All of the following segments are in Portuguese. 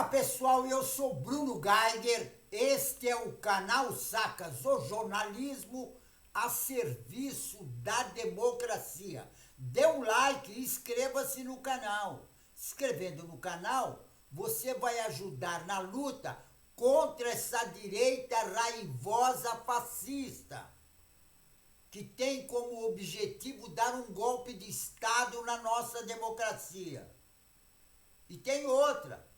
Olá pessoal, eu sou Bruno Geiger, este é o canal Sacas, o jornalismo a serviço da democracia. Dê um like e inscreva-se no canal. Se inscrevendo no canal, você vai ajudar na luta contra essa direita raivosa fascista, que tem como objetivo dar um golpe de Estado na nossa democracia. E tem outra.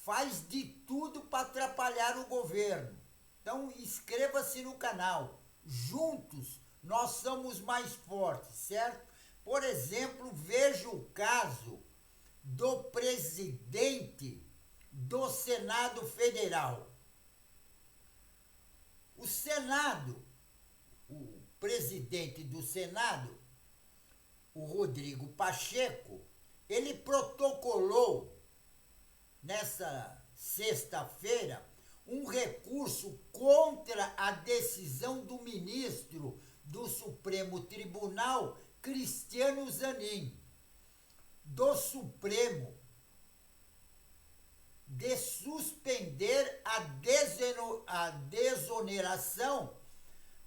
Faz de tudo para atrapalhar o governo. Então inscreva-se no canal. Juntos nós somos mais fortes, certo? Por exemplo, veja o caso do presidente do Senado Federal. O Senado, o presidente do Senado, o Rodrigo Pacheco, ele protocolou nessa sexta-feira, um recurso contra a decisão do ministro do Supremo Tribunal, Cristiano Zanin, do Supremo, de suspender a desoneração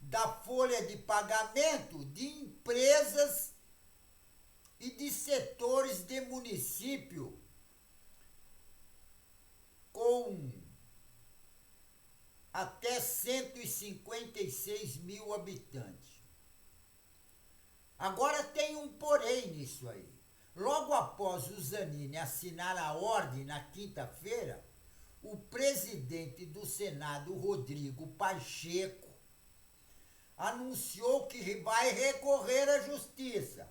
da folha de pagamento de empresas e de setores de município com até 156 mil habitantes. Agora tem um porém nisso aí. Logo após o Zanin assinar a ordem na quinta-feira, o presidente do Senado, Rodrigo Pacheco, anunciou que vai recorrer à justiça.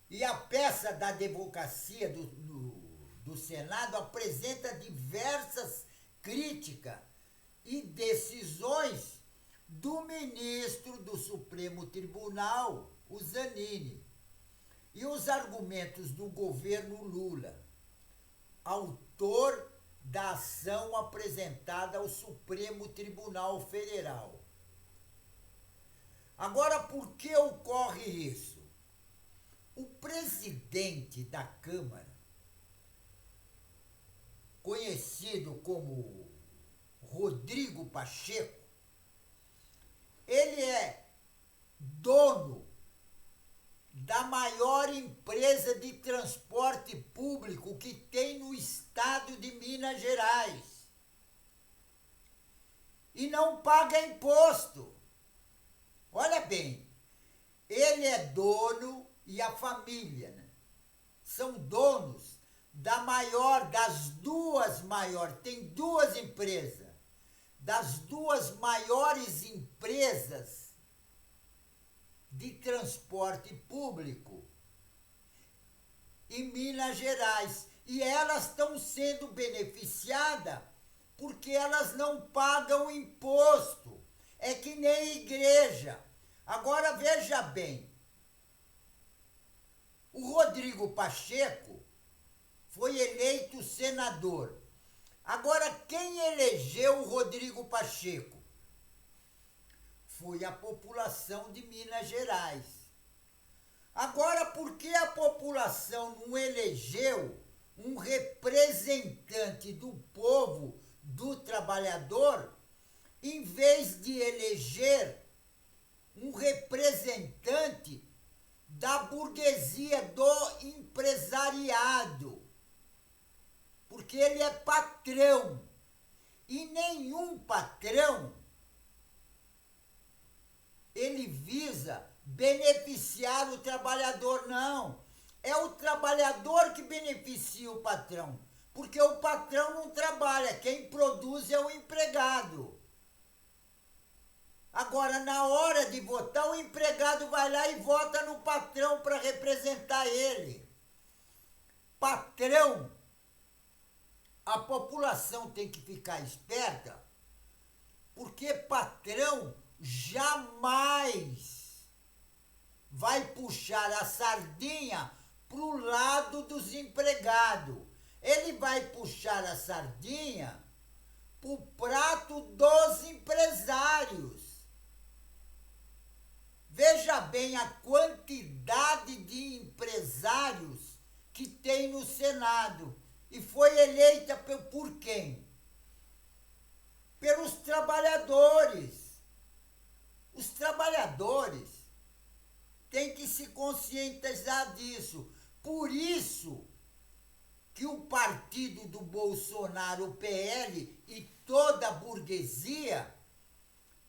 E a peça da advocacia do Senado apresenta diversas críticas e decisões do ministro do Supremo Tribunal, o Zanin, e os argumentos do governo Lula, autor da ação apresentada ao Supremo Tribunal Federal. Agora, por que ocorre isso? O presidente da Câmara, conhecido como Rodrigo Pacheco, ele é dono da maior empresa de transporte público que tem no estado de Minas Gerais. E não paga imposto. Olha bem, ele é dono e a família, né? São donos das duas maiores, tem duas empresas, das duas maiores empresas de transporte público em Minas Gerais. E elas estão sendo beneficiadas porque elas não pagam imposto. É que nem igreja. Agora veja bem, o Rodrigo Pacheco foi eleito senador. Agora, quem elegeu o Rodrigo Pacheco? Foi a população de Minas Gerais. Agora, por que a população não elegeu um representante do povo, do trabalhador, em vez de eleger um representante da burguesia, do empresariado? Porque ele é patrão, e nenhum patrão ele visa beneficiar o trabalhador, não. É o trabalhador que beneficia o patrão, porque o patrão não trabalha, quem produz é o empregado. Agora, na hora de votar, o empregado vai lá e vota no patrão para representar ele. Patrão, a população tem que ficar esperta, porque patrão jamais vai puxar a sardinha para o lado dos empregados. Ele vai puxar a sardinha para o prato dos empresários. Veja bem a quantidade de empresários que tem no Senado. E foi eleita por quem? Pelos trabalhadores. Os trabalhadores têm que se conscientizar disso. Por isso que o partido do Bolsonaro, o PL e toda a burguesia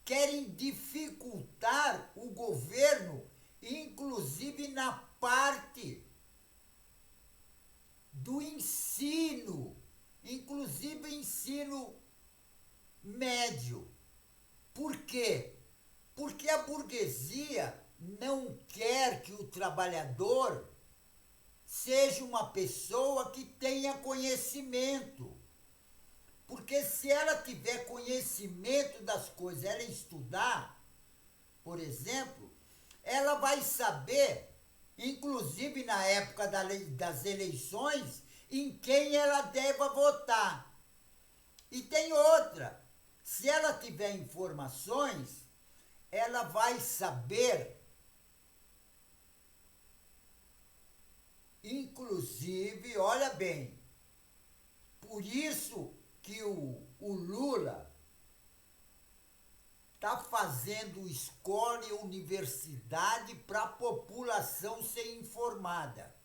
querem dificultar o governo, inclusive na parte do ensino, inclusive ensino médio. Por quê? Porque a burguesia não quer que o trabalhador seja uma pessoa que tenha conhecimento. Porque se ela tiver conhecimento das coisas, ela estudar, por exemplo, ela vai saber, inclusive na época das eleições, em quem ela deva votar. E tem outra, se ela tiver informações, ela vai saber, inclusive, olha bem, por isso que o Lula está fazendo escola e universidade para a população ser informada.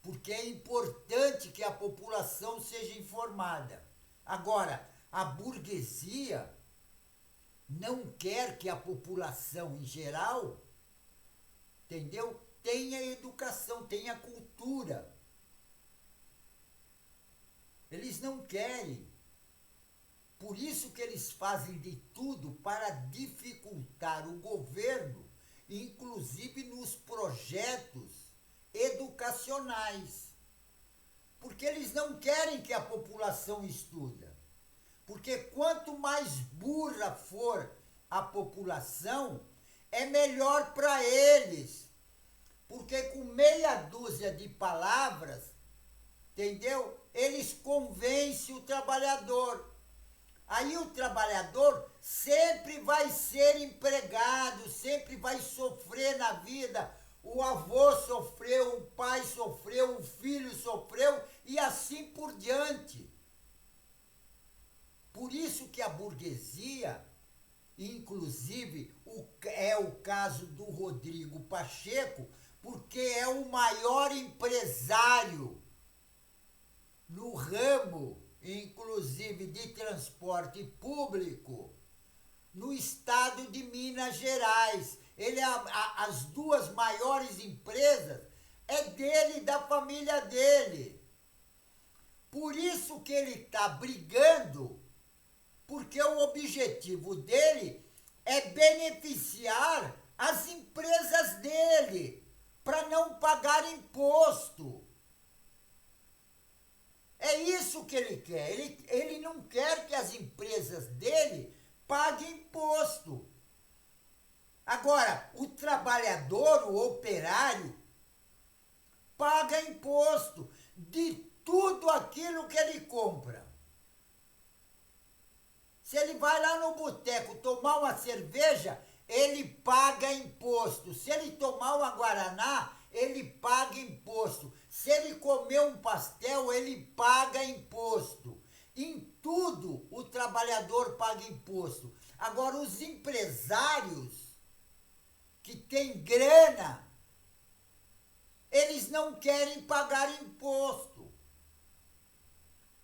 Porque é importante que a população seja informada. Agora, a burguesia não quer que a população em geral, entendeu? Tenha educação, tenha cultura. Eles não querem. Por isso que eles fazem de tudo para dificultar o governo, inclusive nos projetos educacionais. Porque eles não querem que a população estuda. Porque quanto mais burra for a população, é melhor para eles. Porque com meia dúzia de palavras, entendeu? Eles convencem o trabalhador. Aí o trabalhador sempre vai ser empregado, sempre vai sofrer na vida. O avô sofreu, o pai sofreu, o filho sofreu e assim por diante. Por isso que a burguesia, inclusive é o caso do Rodrigo Pacheco, porque é o maior empresário no ramo, inclusive de transporte público, no estado de Minas Gerais. Ele as duas maiores empresas é dele e da família dele. Por isso que ele está brigando, porque o objetivo dele é beneficiar as empresas dele para não pagar imposto. É isso que ele quer. Ele não quer que as empresas dele paguem imposto. Agora, o trabalhador, o operário, paga imposto de tudo aquilo que ele compra. Se ele vai lá no boteco tomar uma cerveja, ele paga imposto. Se ele tomar uma guaraná, ele paga imposto. Se ele comer um pastel, ele paga imposto. Em tudo, o trabalhador paga imposto. Agora, os empresários que têm grana, eles não querem pagar imposto.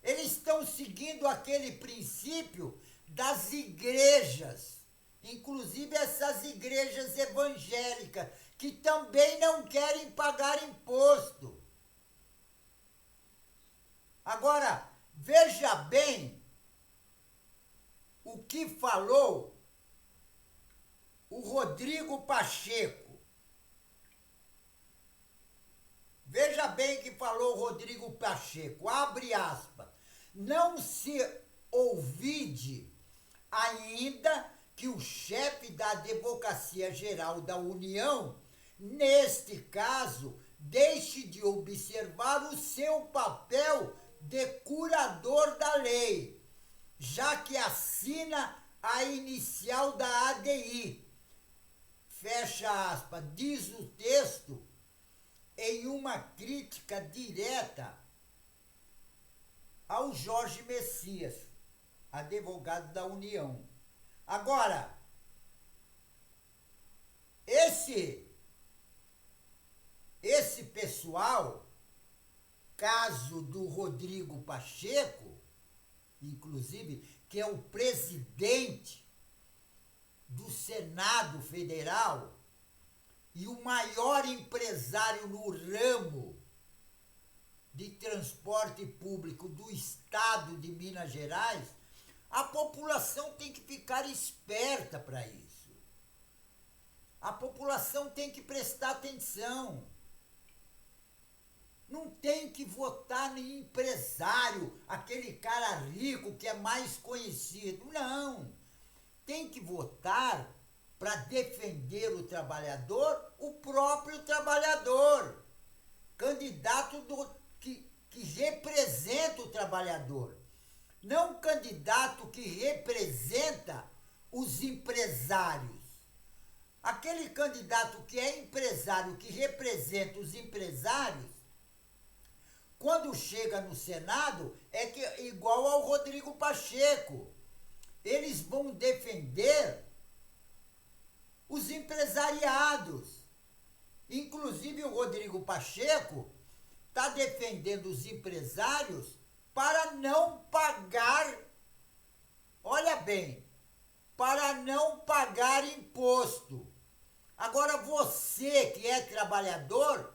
Eles estão seguindo aquele princípio das igrejas, inclusive essas igrejas evangélicas, que também não querem pagar imposto. Agora, veja bem o que falou o Rodrigo Pacheco. Veja bem o que falou o Rodrigo Pacheco, abre aspas. Não se ouvide ainda que o chefe da Advocacia Geral da União, neste caso, deixe de observar o seu papel de curador da lei, já que assina a inicial da ADI. Fecha aspas, diz o texto em uma crítica direta ao Jorge Messias, advogado da União. Agora, esse pessoal, caso do Rodrigo Pacheco, inclusive, que é o presidente do Senado Federal e o maior empresário no ramo de transporte público do estado de Minas Gerais, a população tem que ficar esperta para isso. A população tem que prestar atenção. Não tem que votar em empresário, aquele cara rico que é mais conhecido. Não. Tem que votar para defender o trabalhador, o próprio trabalhador. Candidato que representa o trabalhador. Não candidato que representa os empresários. Aquele candidato que é empresário, que representa os empresários, quando chega no Senado, é igual ao Rodrigo Pacheco. Eles vão defender os empresariados. Inclusive o Rodrigo Pacheco está defendendo os empresários para não pagar, olha bem, para não pagar imposto. Agora você que é trabalhador,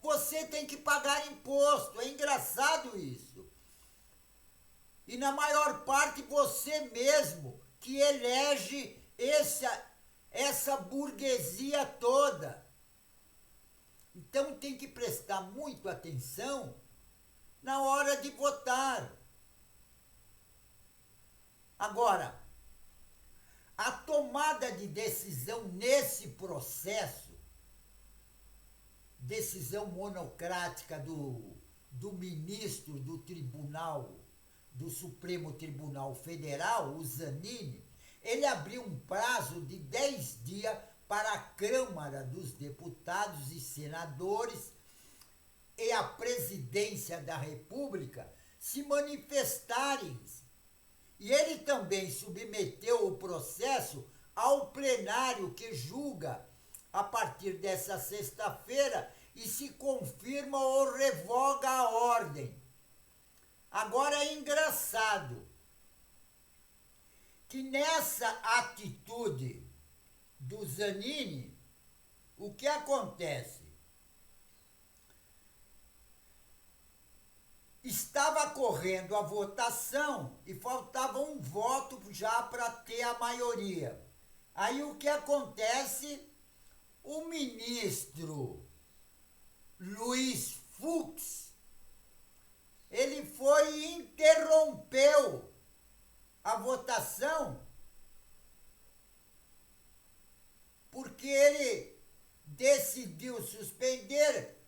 você tem que pagar imposto. É engraçado isso. E na maior parte você mesmo que elege essa burguesia toda. Então tem que prestar muito atenção na hora de votar. Agora, a tomada de decisão nesse processo, decisão monocrática do ministro do Tribunal, do Supremo Tribunal Federal, o Zanin, ele abriu um prazo de 10 dias para a Câmara dos Deputados e Senadores e a Presidência da República se manifestarem. E ele também submeteu o processo ao plenário que julga a partir dessa sexta-feira e se confirma ou revoga a ordem. Agora é engraçado que nessa atitude do Zanin, o que acontece? Estava correndo a votação e faltava um voto já para ter a maioria. Aí o que acontece? O ministro Luiz Fux, ele foi e interrompeu a votação porque ele decidiu suspender,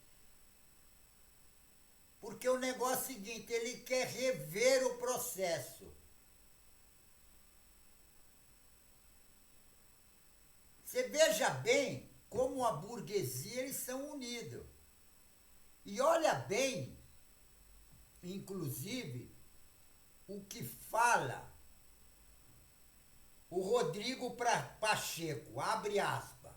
porque o negócio é o seguinte, ele quer rever o processo. Você veja bem como a burguesia, eles são unidos. E olha bem, inclusive, o que fala o Rodrigo Pacheco, abre aspas.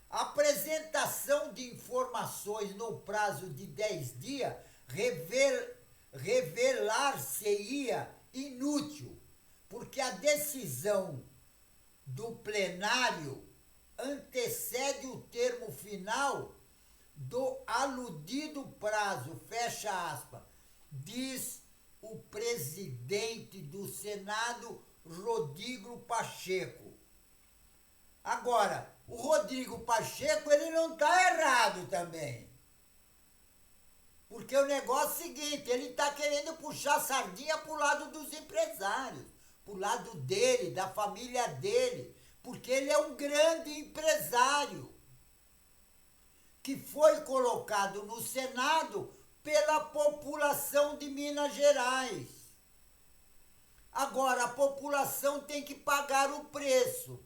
Apresentação de informações no prazo de 10 dias revelar-se-ia inútil, porque a decisão do plenário antecede o termo final do aludido prazo, fecha aspas, diz o presidente do Senado, Rodrigo Pacheco. Agora, o Rodrigo Pacheco, ele não está errado também. Porque o negócio é o seguinte, ele está querendo puxar a sardinha para o lado dos empresários, para o lado dele, da família dele, porque ele é um grande empresário que foi colocado no Senado pela população de Minas Gerais. Agora, a população tem que pagar o preço.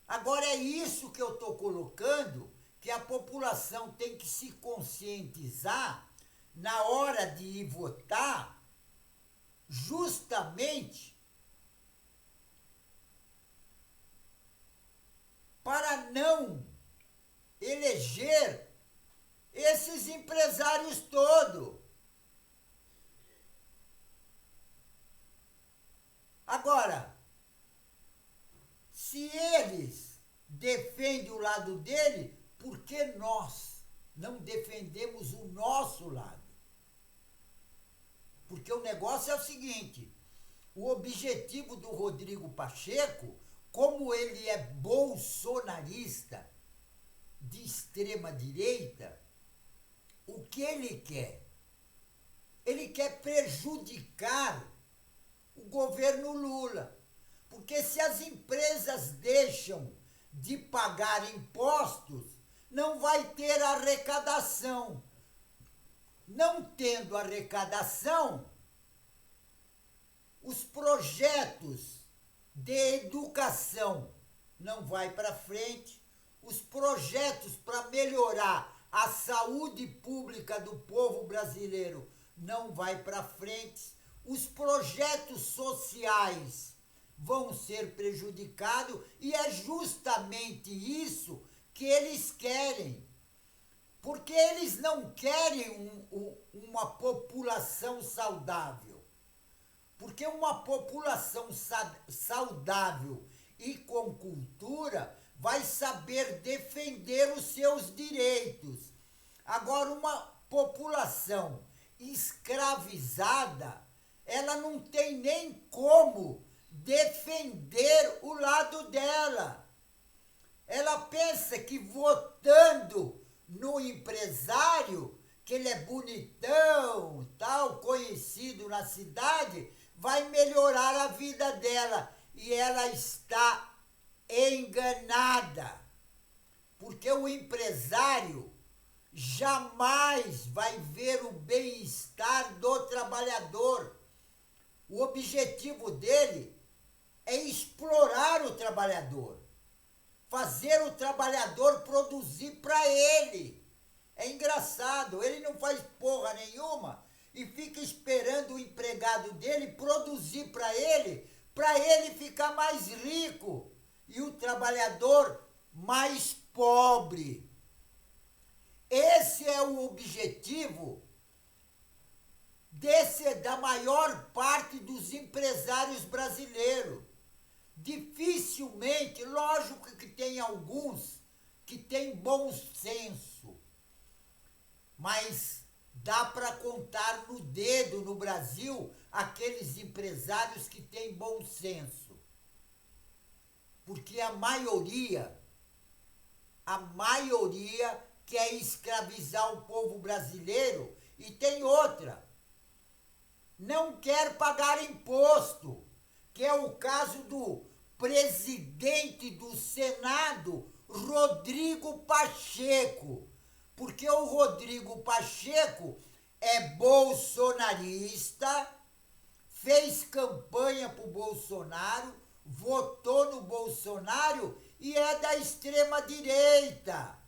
Agora, é isso que eu estou colocando, que a população tem que se conscientizar na hora de ir votar, justamente para não eleger esses empresários todos. Agora, se eles defendem o lado dele, por que nós não defendemos o nosso lado? Porque o negócio é o seguinte, o objetivo do Rodrigo Pacheco, como ele é bolsonarista de extrema direita, o que ele quer? Ele quer prejudicar o governo Lula. Porque se as empresas deixam de pagar impostos, não vai ter arrecadação. Não tendo arrecadação, os projetos de educação não vai para frente, os projetos para melhorar a saúde pública do povo brasileiro não vai para frente, os projetos sociais vão ser prejudicados e é justamente isso que eles querem. Porque eles não querem uma população saudável. Porque uma população saudável e com cultura vai saber defender os seus direitos. Agora, uma população escravizada, ela não tem nem como defender o lado dela. Ela pensa que votando no empresário, que ele é bonitão, tal, conhecido na cidade, vai melhorar a vida dela. E ela está enganada. Porque o empresário jamais vai ver o bem-estar do trabalhador. O objetivo dele é explorar o trabalhador. Fazer o trabalhador produzir para ele. É engraçado, ele não faz porra nenhuma e fica esperando o empregado dele produzir para ele ficar mais rico e o trabalhador mais pobre. Esse é o objetivo da maior parte dos empresários brasileiros. Dificilmente, lógico que tem alguns que têm bom senso, mas dá para contar no dedo no Brasil aqueles empresários que têm bom senso. Porque a maioria quer escravizar o povo brasileiro e tem outra, não quer pagar imposto, que é o caso do presidente do Senado, Rodrigo Pacheco. Porque o Rodrigo Pacheco é bolsonarista, fez campanha para o Bolsonaro, votou no Bolsonaro e é da extrema-direita.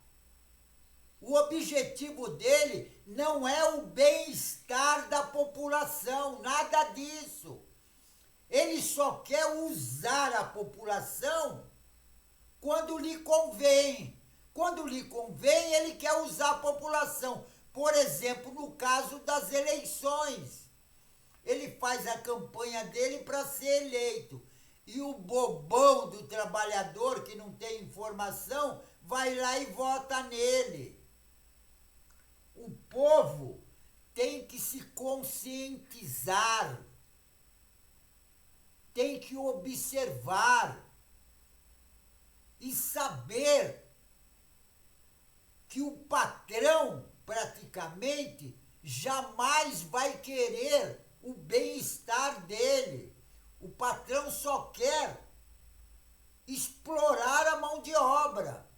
O objetivo dele não é o bem-estar da população, nada disso. Ele só quer usar a população quando lhe convém. Quando lhe convém, ele quer usar a população. Por exemplo, no caso das eleições. Ele faz a campanha dele para ser eleito. E o bobão do trabalhador, que não tem informação, vai lá e vota nele. O povo tem que se conscientizar, tem que observar e saber que o patrão, praticamente, jamais vai querer o bem-estar dele. O patrão só quer explorar a mão de obra.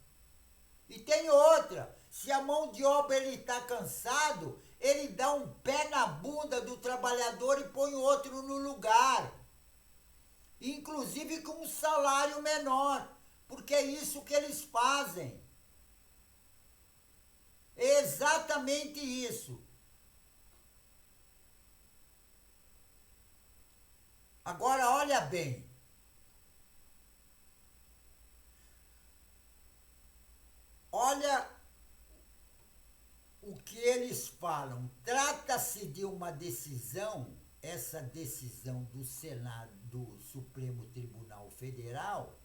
E tem outra, se a mão de obra ele está cansado, ele dá um pé na bunda do trabalhador e põe outro no lugar. Inclusive com um salário menor, porque é isso que eles fazem. É exatamente isso. Agora, olha bem. Olha o que eles falam. Trata-se de uma decisão, essa decisão do Senado, do Supremo Tribunal Federal,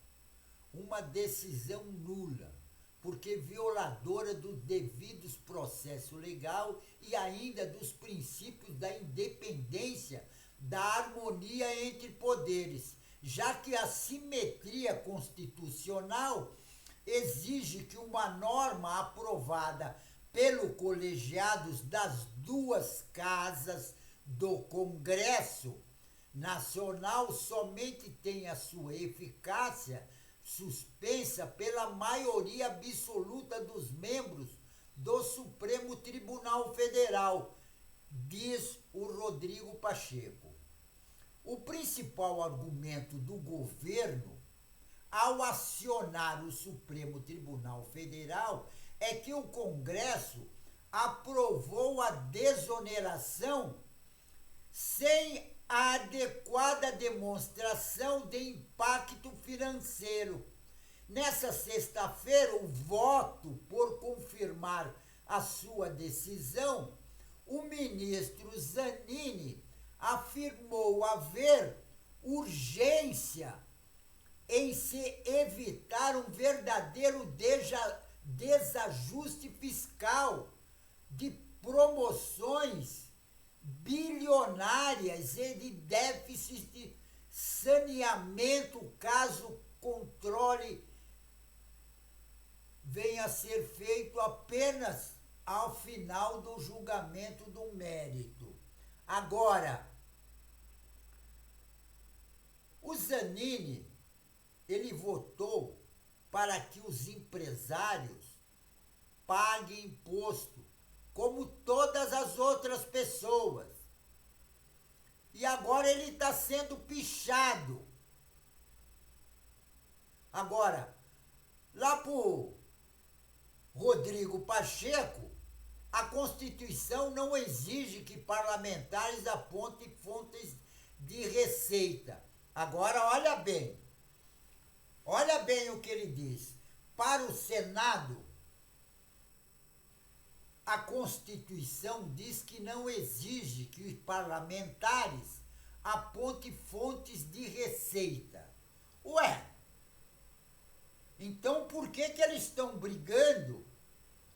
uma decisão nula, porque violadora dos devidos processos legal e ainda dos princípios da independência, da harmonia entre poderes, já que a simetria constitucional exige que uma norma aprovada pelo colegiados das duas casas do Congresso Nacional somente tenha sua eficácia suspensa pela maioria absoluta dos membros do Supremo Tribunal Federal, diz o Rodrigo Pacheco. O principal argumento do governo ao acionar o Supremo Tribunal Federal é que o Congresso aprovou a desoneração sem a adequada demonstração de impacto financeiro. Nessa sexta-feira, o voto por confirmar a sua decisão, o ministro Zanin afirmou haver urgência em se evitar um verdadeiro desajuste fiscal de promoções bilionárias e de déficit de saneamento, caso o controle venha a ser feito apenas ao final do julgamento do mérito. Agora, o Zanin, ele votou para que os empresários paguem imposto, como todas as outras pessoas. E agora ele está sendo pichado. Agora, lá para o Rodrigo Pacheco, a Constituição não exige que parlamentares apontem fontes de receita. Agora, olha bem o que ele diz. Para o Senado, a Constituição diz que não exige que os parlamentares apontem fontes de receita. Ué, então por que eles estão brigando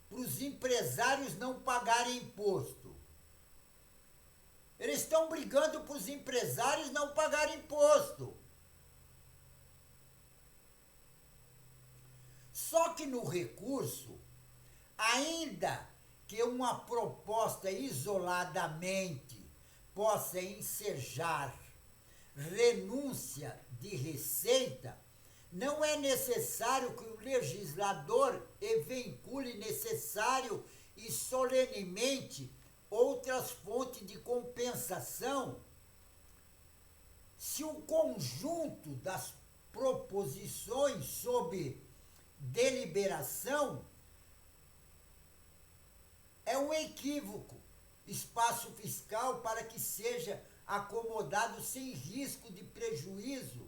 para os empresários não pagarem imposto? Eles estão brigando para os empresários não pagarem imposto. Só que no recurso, ainda que uma proposta isoladamente possa ensejar renúncia de receita, não é necessário que o legislador vincule necessário e solenemente outras fontes de compensação, se o conjunto das proposições sob deliberação é um equívoco, espaço fiscal para que seja acomodado sem risco de prejuízo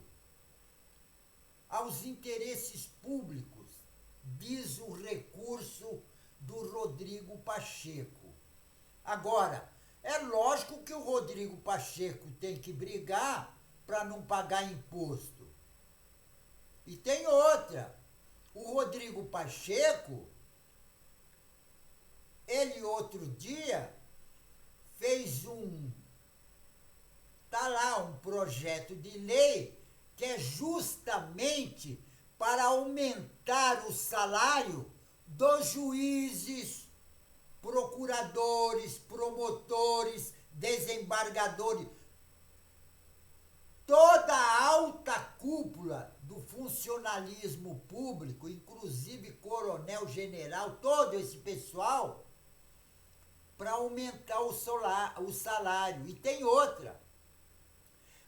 aos interesses públicos, diz o recurso do Rodrigo Pacheco. Agora, é lógico que o Rodrigo Pacheco tem que brigar para não pagar imposto. E tem outra, o Rodrigo Pacheco, ele outro dia fez um projeto de lei que é justamente para aumentar o salário dos juízes, procuradores, promotores, desembargadores, toda a alta cúpula do funcionalismo público, inclusive coronel, general, todo esse pessoal, para aumentar o salário. E tem outra,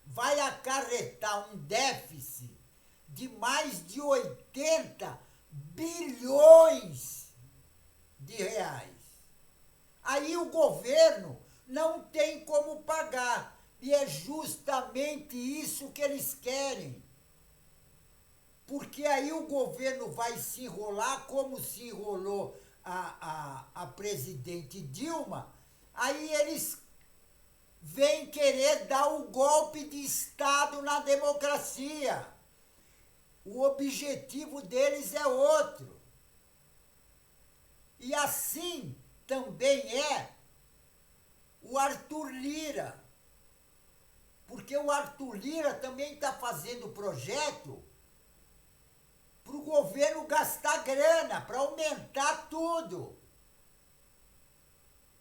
vai acarretar um déficit de mais de 80 bilhões de reais. Aí o governo não tem como pagar. E é justamente isso que eles querem. Porque aí o governo vai se enrolar como se enrolou a presidente Dilma, aí eles vêm querer dar o golpe de Estado na democracia. O objetivo deles é outro. E assim também é o Arthur Lira. Porque o Arthur Lira também está fazendo projeto para o governo gastar grana, para aumentar tudo.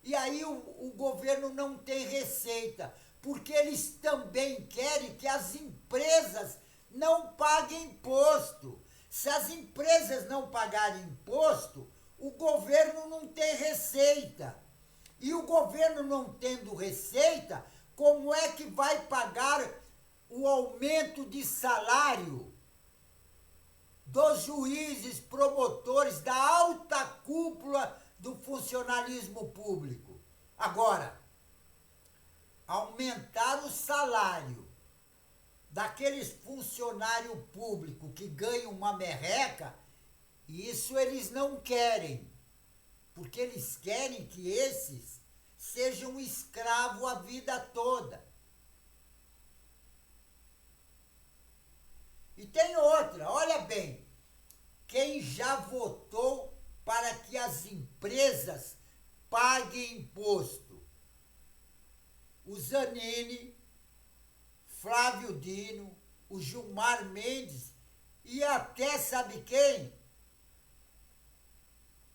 E aí o governo não tem receita, porque eles também querem que as empresas não paguem imposto. Se as empresas não pagarem imposto, o governo não tem receita. E o governo não tendo receita, como é que vai pagar o aumento de salário dos juízes, promotores, da alta cúpula do funcionalismo público? Agora, aumentar o salário daqueles funcionários públicos que ganham uma merreca, isso eles não querem, porque eles querem que esses sejam escravos a vida toda. E tem outra, olha bem, quem já votou para que as empresas paguem imposto? O Zanini, Flávio Dino, o Gilmar Mendes e até, sabe quem?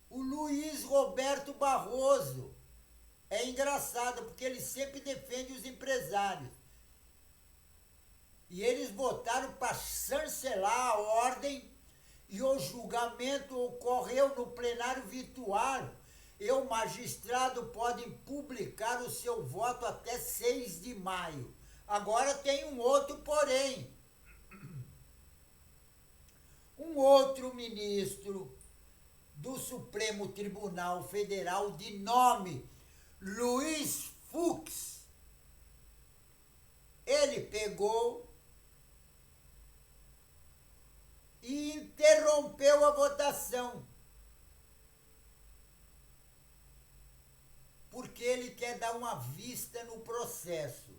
O Luiz Roberto Barroso. É engraçado, porque ele sempre defende os empresários. E eles votaram para chancelar a ordem e o julgamento ocorreu no plenário virtual. E o magistrado pode publicar o seu voto até 6 de maio. Agora tem um outro porém. Um outro ministro do Supremo Tribunal Federal de nome Luiz Fux, ele pegou e interrompeu a votação, porque ele quer dar uma vista no processo,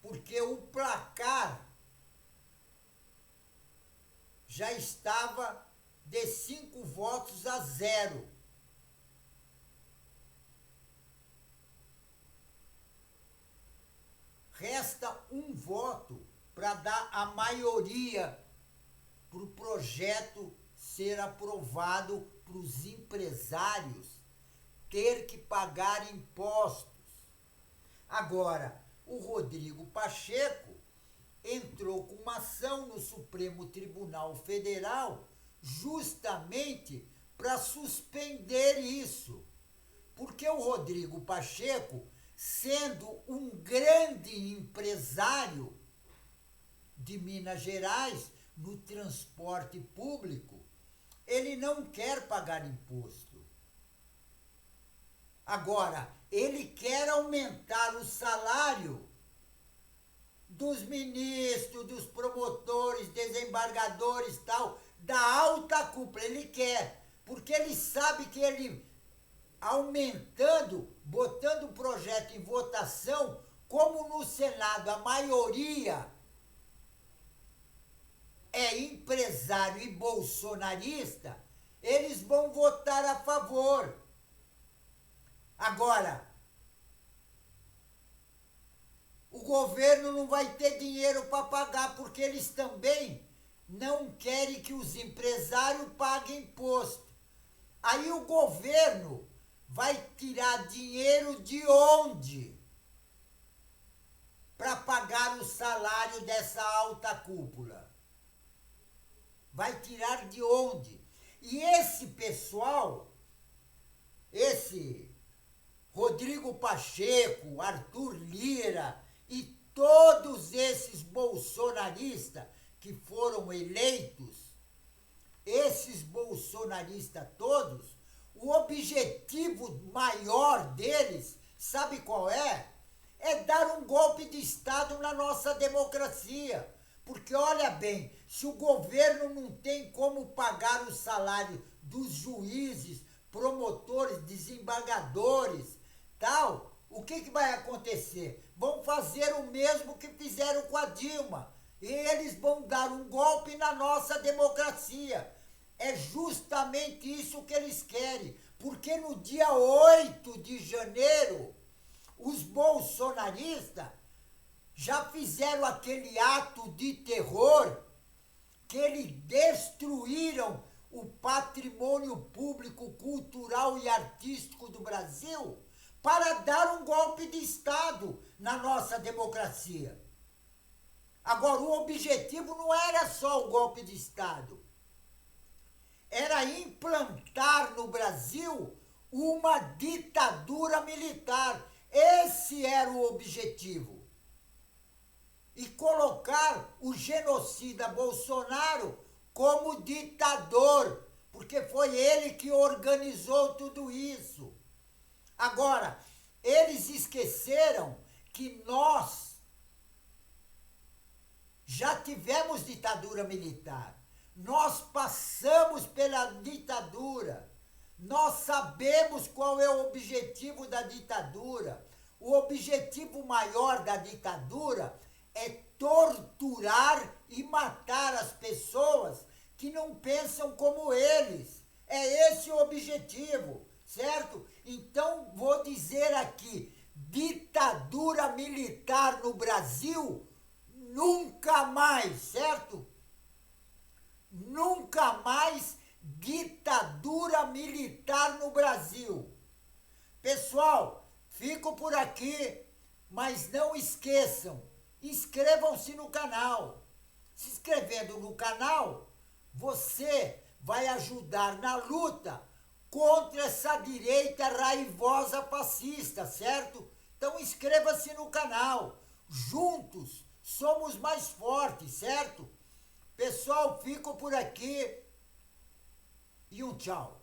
porque o placar já estava de 5 votos a 0. Resta um voto para dar a maioria para o projeto ser aprovado para os empresários ter que pagar impostos. Agora, o Rodrigo Pacheco entrou com uma ação no Supremo Tribunal Federal justamente para suspender isso. Porque o Rodrigo Pacheco, sendo um grande empresário de Minas Gerais no transporte público, ele não quer pagar imposto. Agora, ele quer aumentar o salário dos ministros, dos promotores, desembargadores, tal, da alta cúpula. Ele quer, porque ele sabe que ele, aumentando, botando o projeto em votação, como no Senado a maioria é empresário e bolsonarista, eles vão votar a favor. Agora, o governo não vai ter dinheiro para pagar, porque eles também não querem que os empresários paguem imposto. Aí o governo vai tirar dinheiro de onde? Para pagar o salário dessa alta cúpula. Vai tirar de onde? E esse pessoal, esse Rodrigo Pacheco, Arthur Lira e todos esses bolsonaristas que foram eleitos, esses bolsonaristas todos, o objetivo maior deles, sabe qual é? é dar um golpe de Estado na nossa democracia. Porque, olha bem, se o governo não tem como pagar o salário dos juízes, promotores, desembargadores, tal, o que vai acontecer? Vão fazer o mesmo que fizeram com a Dilma. E eles vão dar um golpe na nossa democracia. É justamente isso que eles querem. Porque no dia 8 de janeiro, os bolsonaristas já fizeram aquele ato de terror que eles destruíram o patrimônio público, cultural e artístico do Brasil para dar um golpe de Estado na nossa democracia. Agora, o objetivo não era só o golpe de Estado. Era implantar no Brasil uma ditadura militar. Esse era o objetivo. E colocar o genocida Bolsonaro como ditador, porque foi ele que organizou tudo isso. Agora, eles esqueceram que nós já tivemos ditadura militar. Nós passamos pela ditadura. Nós sabemos qual é o objetivo da ditadura. O objetivo maior da ditadura é torturar e matar as pessoas que não pensam como eles. É esse o objetivo, certo? Então, vou dizer aqui, ditadura militar no Brasil, nunca mais, certo? Nunca mais ditadura militar no Brasil. Pessoal, fico por aqui, mas não esqueçam, inscrevam-se no canal. Se inscrevendo no canal, você vai ajudar na luta contra essa direita raivosa fascista, certo? Então inscreva-se no canal. Juntos somos mais fortes, certo? Pessoal, fico por aqui e um tchau.